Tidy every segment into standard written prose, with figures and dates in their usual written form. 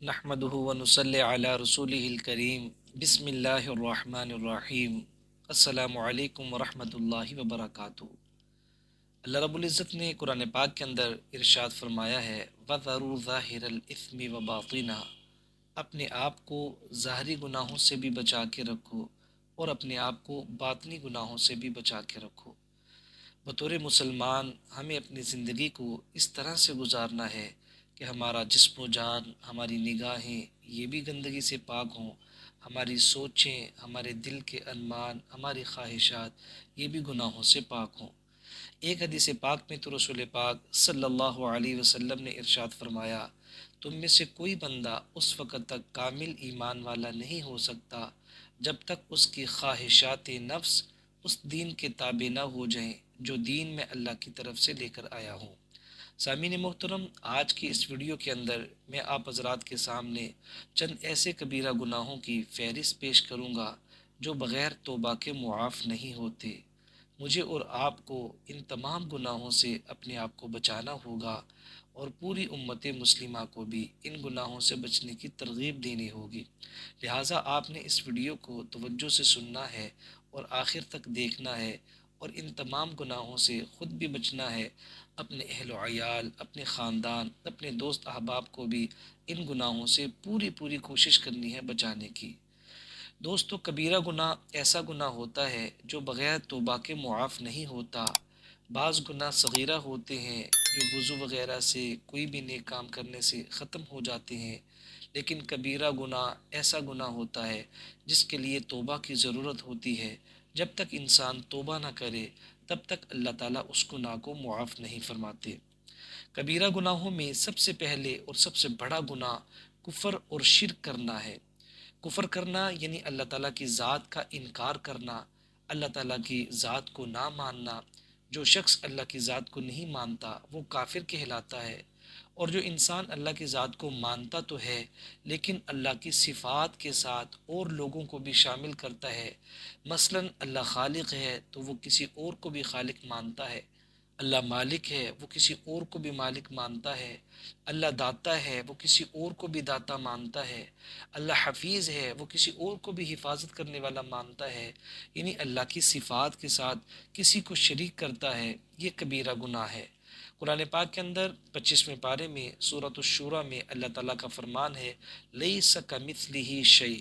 نحمده ونصلی علی رسوله الکریم بسم اللہ الرحمن الرحیم السلام علیکم ورحمۃ اللہ وبرکاتہ۔ اللہ رب العزت نے قرآن پاک کے اندر ارشاد فرمایا ہے وَذَرُوا ظَاهِرَ الْإِثْمِ وَبَاطِنَهُ، اپنے آپ کو ظاہری گناہوں سے بھی بچا کے رکھو اور اپنے آپ کو باطنی گناہوں سے بھی بچا کے رکھو۔ بطور مسلمان ہمیں اپنی زندگی کو اس طرح سے گزارنا ہے کہ ہمارا جسم و جان، ہماری نگاہیں یہ بھی گندگی سے پاک ہوں، ہماری سوچیں، ہمارے دل کے ارمان، ہماری خواہشات یہ بھی گناہوں سے پاک ہوں۔ ایک حدیث پاک میں تو رسول پاک صلی اللہ علیہ وسلم نے ارشاد فرمایا، تم میں سے کوئی بندہ اس وقت تک کامل ایمان والا نہیں ہو سکتا جب تک اس کی خواہشات نفس اس دین کے تابع نہ ہو جائیں جو دین میں اللہ کی طرف سے لے کر آیا ہوں۔ سامعین محترم، آج کی اس ویڈیو کے اندر میں آپ حضرات کے سامنے چند ایسے کبیرہ گناہوں کی فہرست پیش کروں گا جو بغیر توبہ کے معاف نہیں ہوتے۔ مجھے اور آپ کو ان تمام گناہوں سے اپنے آپ کو بچانا ہوگا اور پوری امت مسلمہ کو بھی ان گناہوں سے بچنے کی ترغیب دینی ہوگی۔ لہٰذا آپ نے اس ویڈیو کو توجہ سے سننا ہے اور آخر تک دیکھنا ہے اور ان تمام گناہوں سے خود بھی بچنا ہے، اپنے اہل و عیال، اپنے خاندان، اپنے دوست احباب کو بھی ان گناہوں سے پوری کوشش کرنی ہے بچانے کی۔ دوستو، کبیرہ گناہ ایسا گناہ ہوتا ہے جو بغیر توبہ کے معاف نہیں ہوتا۔ بعض گناہ صغیرہ ہوتے ہیں جو وضو وغیرہ سے، کوئی بھی نیک کام کرنے سے ختم ہو جاتے ہیں، لیکن کبیرہ گناہ ایسا گناہ ہوتا ہے جس کے لیے توبہ کی ضرورت ہوتی ہے۔ جب تک انسان توبہ نہ کرے تب تک اللہ تعالیٰ اس گناہ کو معاف نہیں فرماتے۔ کبیرہ گناہوں میں سب سے پہلے اور سب سے بڑا گناہ کفر اور شرک کرنا ہے۔ کفر کرنا یعنی اللہ تعالیٰ کی ذات کا انکار کرنا، اللہ تعالیٰ کی ذات کو نہ ماننا۔ جو شخص اللہ کی ذات کو نہیں مانتا وہ کافر کہلاتا ہے، اور جو انسان اللہ کی ذات کو مانتا تو ہے لیکن اللہ کی صفات کے ساتھ اور لوگوں کو بھی شامل کرتا ہے، مثلا اللہ خالق ہے تو وہ کسی اور کو بھی خالق مانتا ہے، اللہ مالک ہے وہ کسی اور کو بھی مالک مانتا ہے، اللہ داتا ہے وہ کسی اور کو بھی داتا مانتا ہے، اللہ حفیظ ہے وہ کسی اور کو بھی حفاظت کرنے والا مانتا ہے، یعنی اللہ کی صفات کے ساتھ کسی کو شریک کرتا ہے۔ یہ کبیرہ گناہ ہے۔ قرآن پاک کے اندر 25ویں پارے میں سورۃ الشورى میں اللہ تعالیٰ کا فرمان ہے لیس کمثلہ شیء،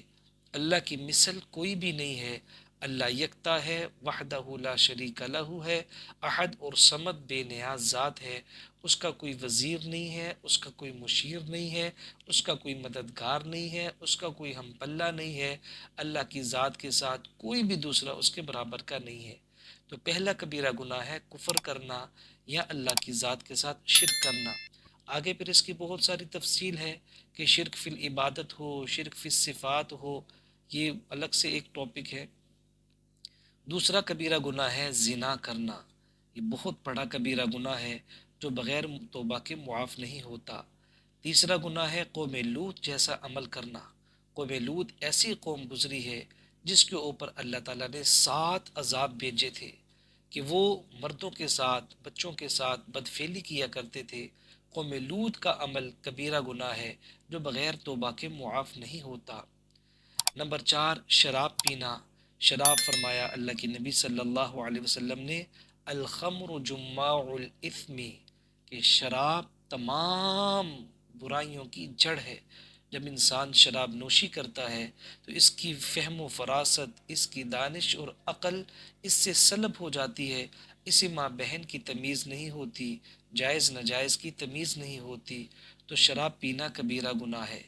اللہ کی مثل کوئی بھی نہیں ہے۔ اللہ یکتا ہے، وحدہ لا شریک لہ ہے، احد اور صمد بے نیاز ذات ہے، اس کا کوئی وزیر نہیں ہے، اس کا کوئی مشیر نہیں ہے، اس کا کوئی مددگار نہیں ہے، اس کا کوئی ہم پلہ نہیں ہے۔ اللہ کی ذات کے ساتھ کوئی بھی دوسرا اس کے برابر کا نہیں ہے۔ تو پہلا کبیرہ گناہ ہے کفر کرنا یا اللہ کی ذات کے ساتھ شرک کرنا۔ آگے پھر اس کی بہت ساری تفصیل ہے کہ شرک فی العبادت ہو، شرک فی الصفات ہو، یہ الگ سے ایک ٹاپک ہے۔ دوسرا کبیرہ گناہ ہے زنا کرنا۔ یہ بہت بڑا کبیرہ گناہ ہے جو بغیر توبہ کے معاف نہیں ہوتا۔ تیسرا گناہ ہے قوم لوط جیسا عمل کرنا۔ قوم لوط ایسی قوم گزری ہے جس کے اوپر اللہ تعالیٰ نے 7 عذاب بھیجے تھے کہ وہ مردوں کے ساتھ، بچوں کے ساتھ بدفعلی کیا کرتے تھے۔ قوم لوط کا عمل کبیرہ گناہ ہے جو بغیر توبہ کے معاف نہیں ہوتا۔ نمبر 4، شراب پینا۔ شراب فرمایا اللہ کے نبی صلی اللہ علیہ وسلم نے الخمر جماع الاثم، کہ شراب تمام برائیوں کی جڑ ہے۔ جب انسان شراب نوشی کرتا ہے تو اس کی فہم و فراست، اس کی دانش اور عقل اس سے سلب ہو جاتی ہے، اسے ماں بہن کی تمیز نہیں ہوتی، جائز ناجائز کی تمیز نہیں ہوتی، تو شراب پینا کبیرہ گناہ ہے۔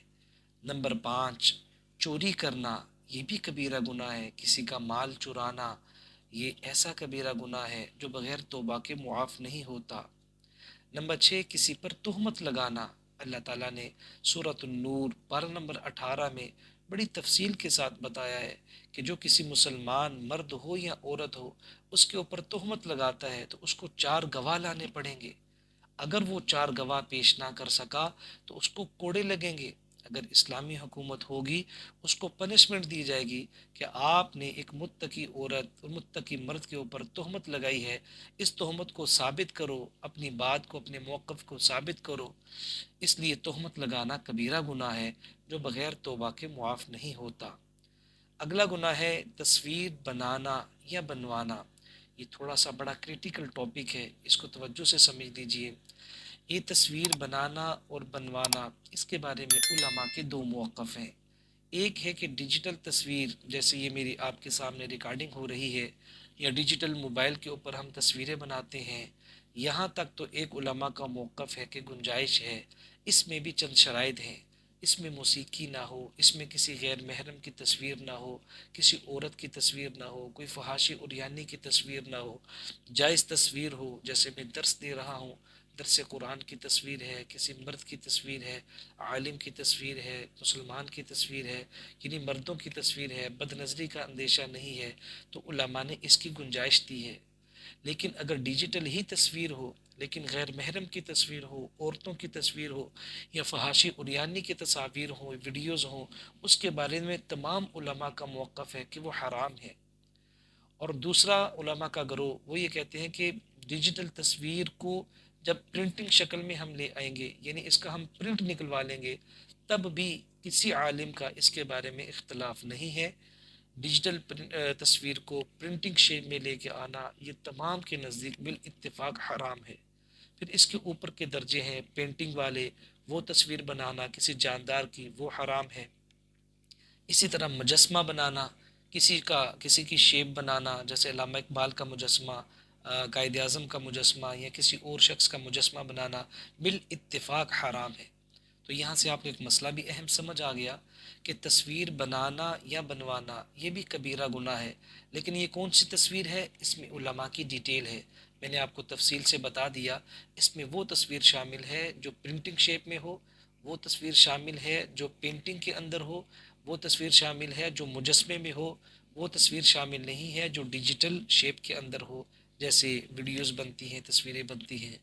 نمبر 5، چوری کرنا۔ یہ بھی کبیرہ گناہ ہے۔ کسی کا مال چرانا یہ ایسا کبیرہ گناہ ہے جو بغیر توبہ کے معاف نہیں ہوتا۔ نمبر 6، کسی پر تہمت لگانا۔ اللہ تعالیٰ نے سورۃ النور پارہ نمبر 18 میں بڑی تفصیل کے ساتھ بتایا ہے کہ جو کسی مسلمان مرد ہو یا عورت ہو اس کے اوپر تہمت لگاتا ہے تو اس کو 4 گواہ لانے پڑیں گے۔ اگر وہ 4 گواہ پیش نہ کر سکا تو اس کو کوڑے لگیں گے۔ اگر اسلامی حکومت ہوگی اس کو پنشمنٹ دی جائے گی کہ آپ نے ایک متقی عورت اور متقی مرد کے اوپر تہمت لگائی ہے، اس تہمت کو ثابت کرو، اپنی بات کو، اپنے موقف کو ثابت کرو۔ اس لیے تہمت لگانا کبیرہ گناہ ہے جو بغیر توبہ کے معاف نہیں ہوتا۔ اگلا گناہ ہے تصویر بنانا یا بنوانا۔ یہ تھوڑا سا بڑا کریٹیکل ٹاپک ہے، اس کو توجہ سے سمجھ لیجئے۔ یہ تصویر بنانا اور بنوانا، اس کے بارے میں علماء کے دو موقف ہیں۔ ایک ہے کہ ڈیجیٹل تصویر، جیسے یہ میری آپ کے سامنے ریکارڈنگ ہو رہی ہے، یا ڈیجیٹل موبائل کے اوپر ہم تصویریں بناتے ہیں، یہاں تک تو ایک علماء کا موقف ہے کہ گنجائش ہے۔ اس میں بھی چند شرائط ہیں، اس میں موسیقی نہ ہو، اس میں کسی غیر محرم کی تصویر نہ ہو، کسی عورت کی تصویر نہ ہو، کوئی فحاشی عریانی کی تصویر نہ ہو، جائز تصویر ہو، جیسے میں درس دے رہا ہوں، درس قرآن کی تصویر ہے، کسی مرد کی تصویر ہے، عالم کی تصویر ہے، مسلمان کی تصویر ہے، یعنی مردوں کی تصویر ہے، بد نظری کا اندیشہ نہیں ہے، تو علماء نے اس کی گنجائش دی ہے۔ لیکن اگر ڈیجیٹل ہی تصویر ہو، لیکن غیر محرم کی تصویر ہو، عورتوں کی تصویر ہو، یا فحاشی عریانی کی تصاویر ہوں، ویڈیوز ہوں، اس کے بارے میں تمام علماء کا موقف ہے کہ وہ حرام ہے۔ اور دوسرا علماء کا گروہ وہ یہ کہتے ہیں کہ ڈیجیٹل تصویر کو جب پرنٹنگ شکل میں ہم لے آئیں گے، یعنی اس کا ہم پرنٹ نکلوا لیں گے، تب بھی کسی عالم کا اس کے بارے میں اختلاف نہیں ہے۔ ڈیجیٹل تصویر کو پرنٹنگ شیپ میں لے کے آنا، یہ تمام کے نزدیک بالاتفاق حرام ہے۔ پھر اس کے اوپر کے درجے ہیں پینٹنگ والے، وہ تصویر بنانا کسی جاندار کی، وہ حرام ہے۔ اسی طرح مجسمہ بنانا، کسی کی شیپ بنانا، جیسے علامہ اقبال کا مجسمہ، قائد اعظم کا مجسمہ، یا کسی اور شخص کا مجسمہ بنانا بالاتفاق حرام ہے۔ تو یہاں سے آپ کو ایک مسئلہ بھی اہم سمجھ آ گیا کہ تصویر بنانا یا بنوانا یہ بھی کبیرہ گناہ ہے۔ لیکن یہ کون سی تصویر ہے، اس میں علماء کی ڈیٹیل ہے، میں نے آپ کو تفصیل سے بتا دیا۔ اس میں وہ تصویر شامل ہے جو پرنٹنگ شیپ میں ہو، وہ تصویر شامل ہے جو پینٹنگ کے اندر ہو، وہ تصویر شامل ہے جو مجسمے میں ہو، وہ تصویر شامل نہیں ہے جو ڈیجیٹل شیپ کے اندر ہو، جیسے ویڈیوز بنتی ہیں، تصویریں بنتی ہیں۔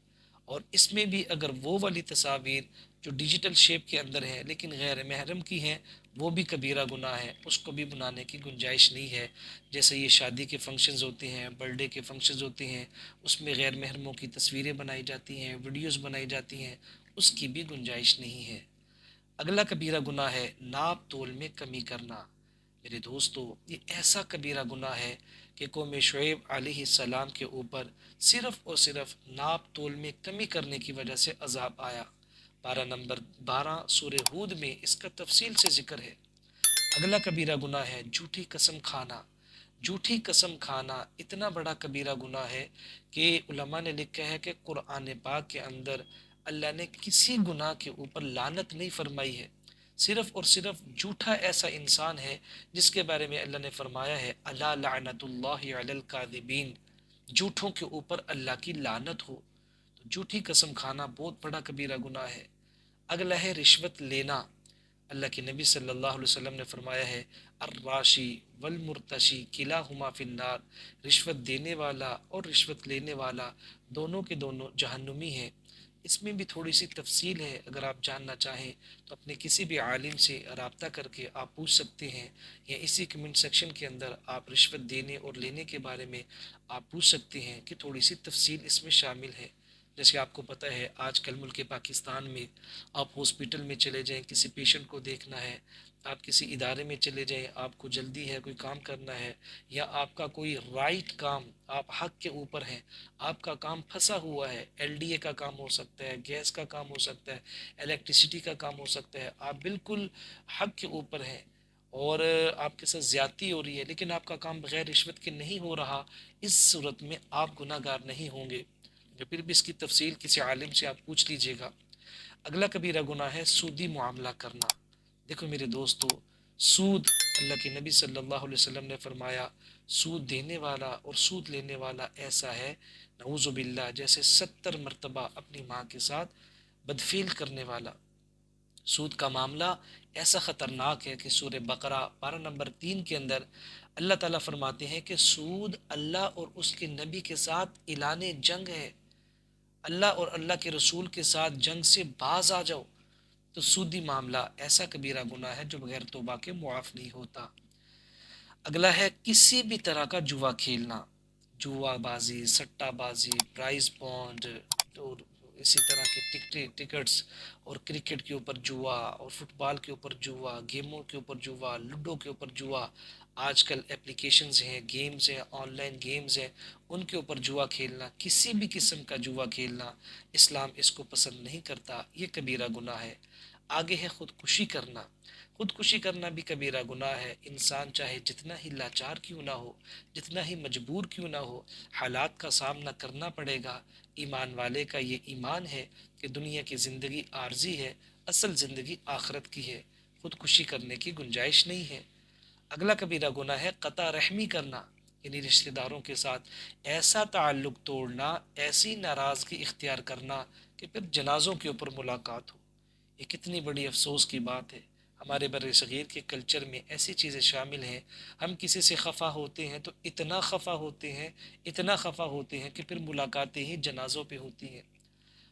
اور اس میں بھی اگر وہ والی تصاویر جو ڈیجیٹل شیپ کے اندر ہیں لیکن غیر محرم کی ہیں، وہ بھی کبیرہ گناہ ہے، اس کو بھی بنانے کی گنجائش نہیں ہے۔ جیسے یہ شادی کے فنکشنز ہوتے ہیں، برتھ ڈے کے فنکشنز ہوتے ہیں، اس میں غیر محرموں کی تصویریں بنائی جاتی ہیں، ویڈیوز بنائی جاتی ہیں، اس کی بھی گنجائش نہیں ہے۔ اگلا کبیرہ گناہ ہے ناپ تول میں کمی کرنا۔ میرے دوستو، یہ ایسا کبیرہ گناہ ہے کہ قوم شعیب علیہ السلام کے اوپر صرف اور صرف ناپ تول میں کمی کرنے کی وجہ سے عذاب آیا۔ پارہ نمبر 12 سورہ ہود میں اس کا تفصیل سے ذکر ہے۔ اگلا کبیرہ گناہ ہے جھوٹی قسم کھانا۔ جھوٹی قسم کھانا اتنا بڑا کبیرہ گناہ ہے کہ علماء نے لکھا ہے کہ قرآن پاک کے اندر اللہ نے کسی گناہ کے اوپر لعنت نہیں فرمائی ہے، صرف اور صرف جھوٹا ایسا انسان ہے جس کے بارے میں اللہ نے فرمایا ہے الا لعنت اللہ علی الکاذبین، جھوٹوں کے اوپر اللہ کی لعنت ہو۔ تو جھوٹی قسم کھانا بہت بڑا کبیرہ گناہ ہے۔ اگلا ہے رشوت لینا۔ اللہ کے نبی صلی اللہ علیہ وسلم نے فرمایا ہے الراشی والمرتشی کلاہما فی النار، رشوت دینے والا اور رشوت لینے والا دونوں کے دونوں جہنمی ہیں۔ اس میں بھی تھوڑی سی تفصیل ہے، اگر آپ جاننا چاہیں تو اپنے کسی بھی عالم سے رابطہ کر کے آپ پوچھ سکتے ہیں، یا اسی کمنٹ سیکشن کے اندر آپ رشوت دینے اور لینے کے بارے میں آپ پوچھ سکتے ہیں کہ تھوڑی سی تفصیل اس میں شامل ہے۔ جیسے آپ کو پتہ ہے آج کل ملک پاکستان میں آپ ہاسپٹل میں چلے جائیں، کسی پیشنٹ کو دیکھنا ہے، آپ کسی ادارے میں چلے جائیں، آپ کو جلدی ہے، کوئی کام کرنا ہے، یا آپ کا کوئی رائٹ کام، آپ حق کے اوپر ہیں، آپ کا کام پھنسا ہوا ہے، ایل ڈی اے کا کام ہو سکتا ہے، گیس کا کام ہو سکتا ہے، الیکٹریسٹی کا کام ہو سکتا ہے، آپ بالکل حق کے اوپر ہیں اور آپ کے ساتھ زیادتی ہو رہی ہے لیکن آپ کا کام بغیر رشوت کے نہیں ہو رہا، اس صورت میں آپ گناہ گار نہیں ہوں گے۔ پھر بھی اس کی تفصیل کسی عالم سے آپ پوچھ لیجئے گا۔ اگلا کبیرہ گناہ ہے سودی معاملہ کرنا۔ دیکھو میرے دوستو، سود، اللہ کے نبی صلی اللہ علیہ وسلم نے فرمایا سود دینے والا اور سود لینے والا ایسا ہے نعوذ باللہ جیسے 70 مرتبہ اپنی ماں کے ساتھ بدفعل کرنے والا۔ سود کا معاملہ ایسا خطرناک ہے کہ سورہ بقرہ پارہ نمبر 3 کے اندر اللہ تعالیٰ فرماتے ہیں کہ سود اللہ اور اس کے نبی کے ساتھ اعلان جنگ ہے، اللہ اور اللہ کے رسول کے ساتھ جنگ سے باز آ جاؤ۔ تو سودی معاملہ ایسا کبیرہ گناہ ہے جو بغیر توبہ کے معاف نہیں ہوتا۔ اگلا ہے کسی بھی طرح کا جوا کھیلنا، جوا بازی، سٹا بازی، پرائز بانڈ اور اسی طرح کے ٹکٹس، اور کرکٹ کے اوپر جوا، اور فٹ بال کے اوپر جوا، گیموں کے اوپر جوا، لوڈو کے اوپر جوا، آج کل اپلیکیشنز ہیں، گیمز ہیں، آن لائن گیمز ہیں، ان کے اوپر جوا کھیلنا، کسی بھی قسم کا جوا کھیلنا، اسلام اس کو پسند نہیں کرتا، یہ کبیرہ گناہ ہے۔ آگے ہے خودکشی کرنا۔ خودکشی کرنا بھی کبیرہ گناہ ہے۔ انسان چاہے جتنا ہی لاچار کیوں نہ ہو، جتنا ہی مجبور کیوں نہ ہو، حالات کا سامنا کرنا پڑے گا۔ ایمان والے کا یہ ایمان ہے کہ دنیا کی زندگی عارضی ہے، اصل زندگی آخرت کی ہے، خودکشی کرنے کی گنجائش نہیں ہے۔ اگلا کبیرہ گناہ ہے قطع رحمی کرنا، یعنی رشتہ داروں کے ساتھ ایسا تعلق توڑنا، ایسی ناراضگی اختیار کرنا کہ پھر جنازوں کے اوپر ملاقات ہو۔ یہ کتنی بڑی افسوس کی بات ہے۔ ہمارے بر صغیر کے کلچر میں ایسی چیزیں شامل ہیں، ہم کسی سے خفا ہوتے ہیں تو اتنا خفا ہوتے ہیں، اتنا خفا ہوتے ہیں کہ پھر ملاقاتیں ہی جنازوں پہ ہوتی ہیں۔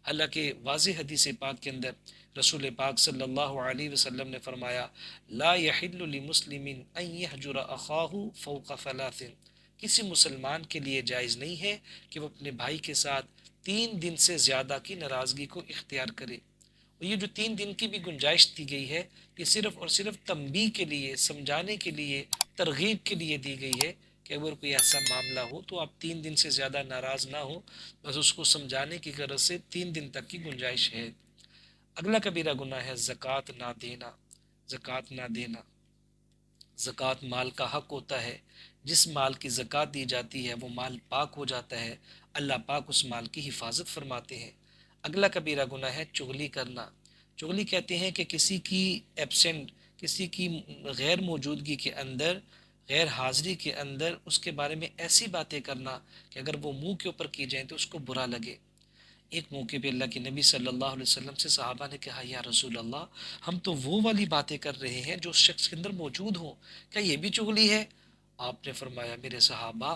حالانکہ واضح حدیث پاک کے اندر رسول پاک صلی اللہ علیہ وسلم نے فرمایا لا يحل لمسلم ان يهجر اخاه فوق ثلاث، کسی مسلمان کے لیے جائز نہیں ہے کہ وہ اپنے بھائی کے ساتھ 3 دن سے زیادہ کی ناراضگی کو اختیار کرے۔ اور یہ جو 3 دن کی بھی گنجائش دی گئی ہے، یہ صرف اور صرف تنبیہ کے لیے، سمجھانے کے لیے، ترغیب کے لیے دی گئی ہے کہ اگر کوئی ایسا معاملہ ہو تو آپ 3 دن سے زیادہ ناراض نہ ہو، بس اس کو سمجھانے کی غرض سے 3 دن تک کی گنجائش ہے۔ اگلا کبیرہ گناہ ہے زکوٰۃ نہ دینا۔ زکوٰۃ نہ دینا، زکوٰۃ مال کا حق ہوتا ہے، جس مال کی زکوٰۃ دی جاتی ہے وہ مال پاک ہو جاتا ہے، اللہ پاک اس مال کی حفاظت فرماتے ہیں۔ اگلا کبیرہ گناہ ہے چغلی کرنا۔ چغلی کہتے ہیں کہ کسی کی ایبسینٹ، کسی کی غیر موجودگی کے اندر، غیر حاضری کے اندر اس کے بارے میں ایسی باتیں کرنا کہ اگر وہ منہ کے اوپر کی جائیں تو اس کو برا لگے۔ ایک موقع پہ اللہ کے نبی صلی اللہ علیہ وسلم سے صحابہ نے کہا یا رسول اللہ، ہم تو وہ والی باتیں کر رہے ہیں جو اس شخص کے اندر موجود ہوں، کیا یہ بھی چغلی ہے؟ آپ نے فرمایا میرے صحابہ،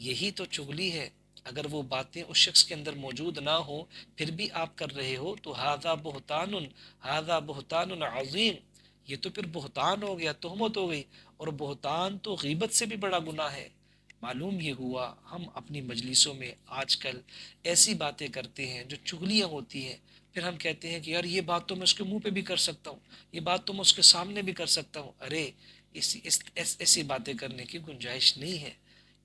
یہی تو چغلی ہے۔ اگر وہ باتیں اس شخص کے اندر موجود نہ ہوں پھر بھی آپ کر رہے ہو تو ھذا بہتان عظیم، یہ تو پھر بہتان ہو گیا، تہمت ہو گئی، اور بہتان تو غیبت سے بھی بڑا گناہ ہے۔ معلوم یہ ہوا ہم اپنی مجلسوں میں آج کل ایسی باتیں کرتے ہیں جو چغلیاں ہوتی ہیں، پھر ہم کہتے ہیں کہ یار یہ بات تو میں اس کے منہ پہ بھی کر سکتا ہوں، یہ بات تو میں اس کے سامنے بھی کر سکتا ہوں۔ ارے ایسی باتیں کرنے کی گنجائش نہیں ہے،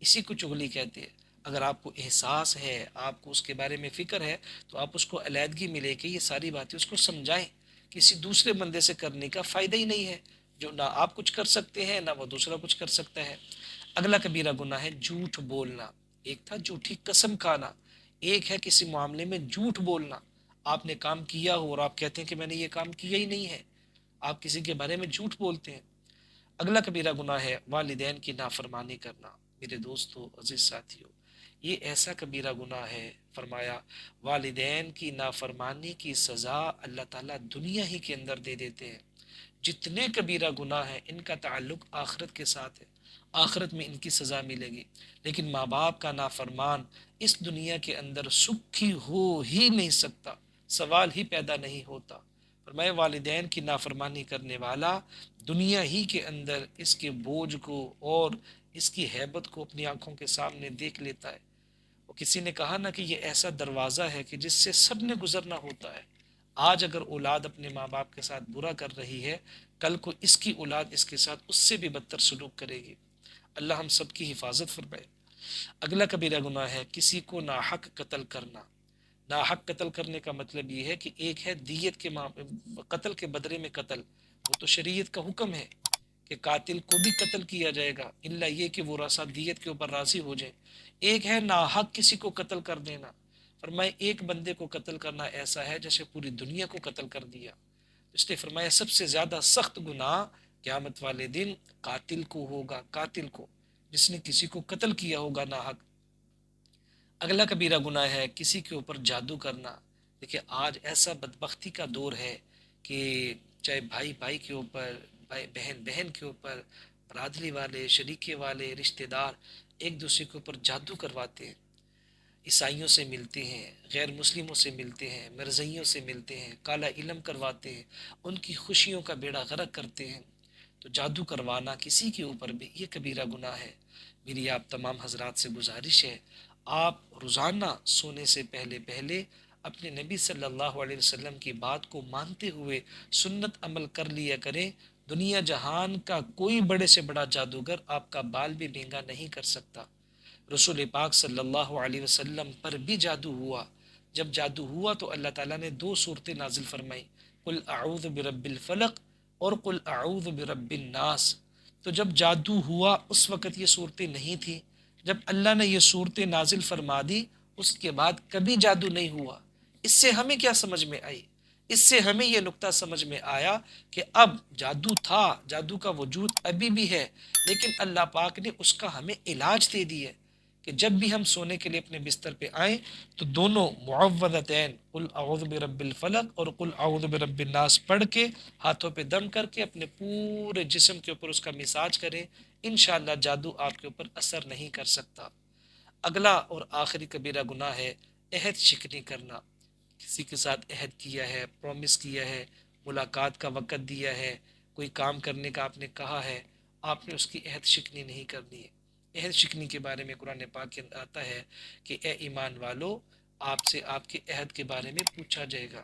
اسی کو چغلی کہتے ہیں۔ اگر آپ کو احساس ہے، آپ کو اس کے بارے میں فکر ہے، تو آپ اس کو علیحدگی میں لے کے یہ ساری باتیں اس کو سمجھائیں۔ کسی دوسرے بندے سے کرنے کا فائدہ ہی نہیں ہے، جو نہ آپ کچھ کر سکتے ہیں نہ وہ دوسرا کچھ کر سکتا ہے۔ اگلا کبیرہ گناہ ہے جھوٹ بولنا۔ ایک تھا جھوٹی قسم کھانا، ایک ہے کسی معاملے میں جھوٹ بولنا۔ آپ نے کام کیا ہو اور آپ کہتے ہیں کہ میں نے یہ کام کیا ہی نہیں ہے، آپ کسی کے بارے میں جھوٹ بولتے ہیں۔ اگلا کبیرہ گناہ ہے والدین کی نافرمانی کرنا۔ میرے دوستو، عزیز ساتھیو، یہ ایسا کبیرہ گناہ ہے، فرمایا والدین کی نافرمانی کی سزا اللہ تعالیٰ دنیا ہی کے اندر دے دیتے ہیں۔ جتنے کبیرہ گناہ ہیں ان کا تعلق آخرت کے ساتھ ہے، آخرت میں ان کی سزا ملے گی۔ لیکن ماں باپ کا نافرمان اس دنیا کے اندر سکھی ہو ہی نہیں سکتا، سوال ہی پیدا نہیں ہوتا۔ فرمائے والدین کی نافرمانی کرنے والا دنیا ہی کے اندر اس کے بوجھ کو اور اس کی ہیبت کو اپنی آنکھوں کے سامنے دیکھ لیتا ہے۔ وہ کسی نے کہا نا کہ یہ ایسا دروازہ ہے کہ جس سے سب نے گزرنا ہوتا ہے۔ آج اگر اولاد اپنے ماں باپ کے ساتھ برا کر رہی ہے، کل کو اس کی اولاد اس کے ساتھ اس سے بھی بدتر سلوک کرے گی۔ اللہ ہم سب کی حفاظت فرمائے۔ اگلا کبیرہ گناہ ہے کسی کو ناحق قتل کرنا۔ ناحق قتل کرنے کا مطلب یہ ہے کہ ایک ہے دیت کے قتل کے بدلے میں قتل، وہ تو شریعت کا حکم ہے کہ قاتل کو بھی قتل کیا جائے گا الا یہ کہ وہ رسا دیت کے اوپر راضی ہو جائے۔ ایک ہے ناحق کسی کو قتل کر دینا۔ فرمائے ایک بندے کو قتل کرنا ایسا ہے جیسے پوری دنیا کو قتل کر دیا۔ اس نے فرمایا سب سے زیادہ سخت گناہ قیامت والے دن قاتل کو ہوگا، قاتل کو، جس نے کسی کو قتل کیا ہوگا ناحق۔ اگلا کبیرہ گناہ ہے کسی کے اوپر جادو کرنا۔ دیکھیں آج ایسا بدبختی کا دور ہے کہ چاہے بھائی بھائی کے اوپر، بہن بہن کے اوپر، برادری والے، شریکے والے، رشتہ دار ایک دوسرے کے اوپر جادو کرواتے ہیں۔ عیسائیوں سے ملتے ہیں، غیر مسلموں سے ملتے ہیں، مرزائیوں سے ملتے ہیں، کالا علم کرواتے ہیں، ان کی خوشیوں کا بیڑا غرق کرتے ہیں، تو جادو کروانا کسی کے اوپر بھی یہ کبیرہ گناہ ہے۔ میری آپ تمام حضرات سے گزارش ہے، آپ روزانہ سونے سے پہلے پہلے اپنے نبی صلی اللہ علیہ وسلم کی بات کو مانتے ہوئے سنت عمل کر لیا کریں۔ دنیا جہان کا کوئی بڑے سے بڑا جادوگر آپ کا بال بھی بینگا نہیں کر سکتا۔ رسول پاک صلی اللہ علیہ وسلم پر بھی جادو ہوا۔ جب جادو ہوا تو اللہ تعالیٰ نے دو صورتیں نازل فرمائی، قل اعوذ برب الفلق اور قل اعوذ برب الناس۔ تو جب جادو ہوا اس وقت یہ صورتیں نہیں تھی، جب اللہ نے یہ صورتیں نازل فرما دی اس کے بعد کبھی جادو نہیں ہوا۔ اس سے ہمیں کیا سمجھ میں آئی؟ اس سے ہمیں یہ نقطہ سمجھ میں آیا کہ اب جادو تھا، جادو کا وجود ابھی بھی ہے، لیکن اللہ پاک نے اس کا ہمیں علاج دے دی ہے کہ جب بھی ہم سونے کے لیے اپنے بستر پہ آئیں تو دونوں معوذتین قل اعوذ برب الفلق اور قل اعوذ برب الناس پڑھ کے ہاتھوں پہ دم کر کے اپنے پورے جسم کے اوپر اس کا مساج کریں، انشاءاللہ جادو آپ کے اوپر اثر نہیں کر سکتا۔ اگلا اور آخری کبیرہ گناہ ہے عہد شکنی کرنا۔ کسی کے ساتھ عہد کیا ہے، پرومس کیا ہے، ملاقات کا وقت دیا ہے، کوئی کام کرنے کا آپ نے کہا ہے، آپ نے اس کی عہد شکنی نہیں کرنی ہے۔ عہد شکنی کے بارے میں قرآن پاک کے اندر آتا ہے کہ اے ایمان والو، آپ سے آپ کے عہد کے بارے میں پوچھا جائے گا،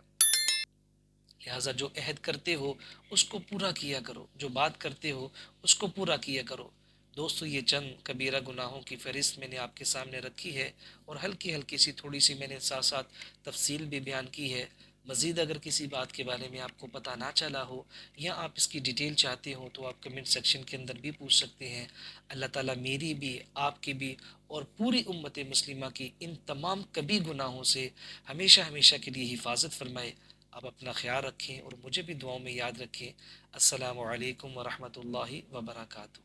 لہٰذا جو عہد کرتے ہو اس کو پورا کیا کرو، جو بات کرتے ہو اس کو پورا کیا کرو۔ دوستو، یہ چند کبیرہ گناہوں کی فہرست میں نے آپ کے سامنے رکھی ہے، اور ہلکی ہلکی سی تھوڑی سی میں نے ساتھ ساتھ تفصیل بھی بیان کی ہے۔ مزید اگر کسی بات کے بارے میں آپ کو پتہ نہ چلا ہو یا آپ اس کی ڈیٹیل چاہتے ہو تو آپ کمنٹ سیکشن کے اندر بھی پوچھ سکتے ہیں۔ اللہ تعالیٰ میری بھی، آپ کی بھی اور پوری امت مسلمہ کی ان تمام کبھی گناہوں سے ہمیشہ ہمیشہ کے لیے حفاظت فرمائے۔ آپ اپنا خیال رکھیں اور مجھے بھی دعاؤں میں یاد رکھیں۔ السلام علیکم ورحمۃ اللہ وبرکاتہ۔